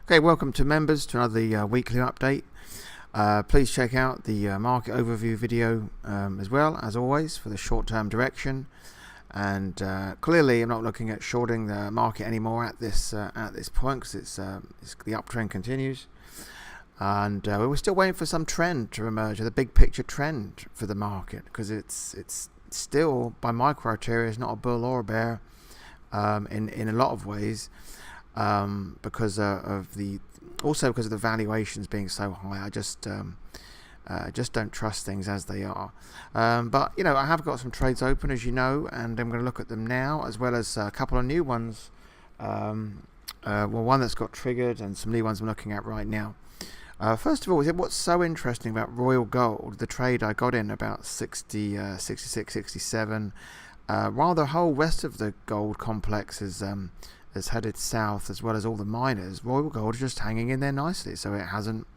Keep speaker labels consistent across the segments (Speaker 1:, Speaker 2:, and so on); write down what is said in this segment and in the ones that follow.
Speaker 1: Okay, welcome to members to another weekly update. Please check out the market overview video as well, as always, for the short-term direction. And clearly, I'm not looking at shorting the market anymore at this point because the uptrend continues. And we're still waiting for some trend to emerge, the big picture trend for the market, because it's still, by my criteria, is not a bull or a bear in a lot of ways. Because of the valuations being so high. I just don't trust things as they are. But I have got some trades open, as you know, and I'm going to look at them now, as well as a couple of new ones. One that's got triggered, and some new ones I'm looking at right now. First of all, what's so interesting about Royal Gold, the trade I got in about 66, 67, while the whole rest of the gold complex has headed south, as well as all the miners, Royal Gold is just hanging in there nicely. So it hasn't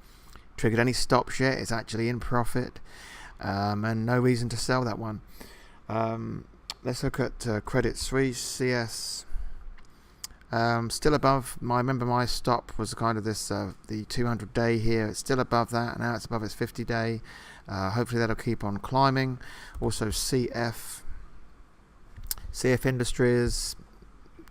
Speaker 1: triggered any stops yet. It's actually in profit, and no reason to sell that one. Let's look at Credit Suisse, CS. Still above. Remember my stop was kind of this the 200-day here. It's still above that, and now it's above its 50-day. Hopefully that'll keep on climbing. Also CF Industries,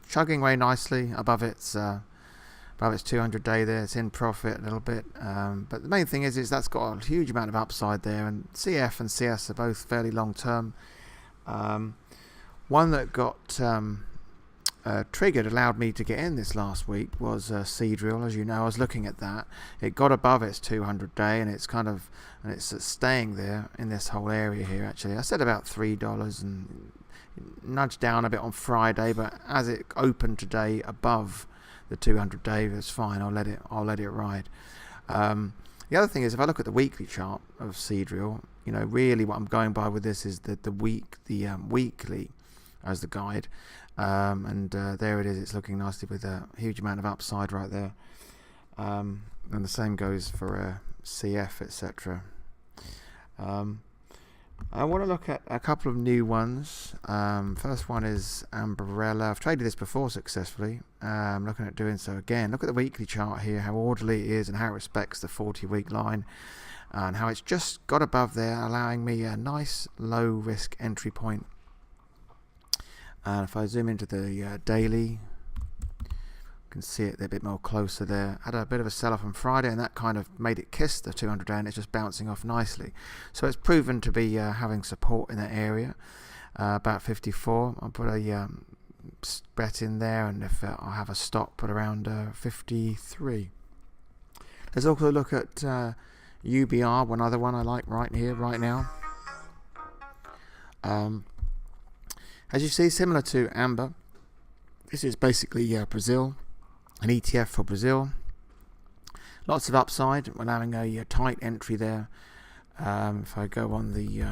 Speaker 1: chugging away nicely above its 200-day there. It's in profit a little bit, but the main thing is that's got a huge amount of upside there, and CF and CS are both fairly long term. One that got triggered, allowed me to get in this last week, was Seadrill. As you know, I was looking at that. It got above its 200-day, and it's staying there in this whole area here. Actually, I said about $3 and nudged down a bit on Friday, but as it opened today above the 200-day, it's fine. I'll let it ride. The other thing is, if I look at the weekly chart of Seadrill, really what I'm going by with this is the weekly as the guide, and there it is. It's looking nicely with a huge amount of upside right there, and the same goes for CF, etc. I want to look at a couple of new ones. First one is Ambarella. I've traded this before successfully. I'm looking at doing so again. Look at the weekly chart here, how orderly it is and how it respects the 40-week line, and how it's just got above there, allowing me a nice low risk entry point. And if I zoom into the daily, can see it a bit more closer there. Had a bit of a sell-off on Friday, and that kind of made it kiss the 200-day, and it's just bouncing off nicely. So it's proven to be having support in that area, about 54. I'll put a bet in there, and if I'll have a stop at around 53. Let's also look at UBR, one other one I like right now. As you see, similar to Amber, this is basically Brazil. An ETF for Brazil. Lots of upside, allowing a tight entry there. If I go on the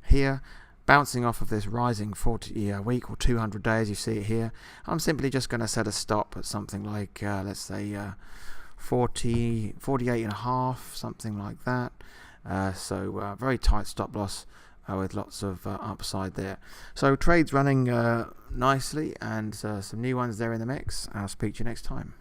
Speaker 1: here, bouncing off of this rising 40-week or 200 days, you see it here. I'm simply just going to set a stop at something like, let's say, 48 and a half, something like that. So very tight stop loss. With lots of upside there. So trades running nicely, and some new ones there in the mix. I'll speak to you next time.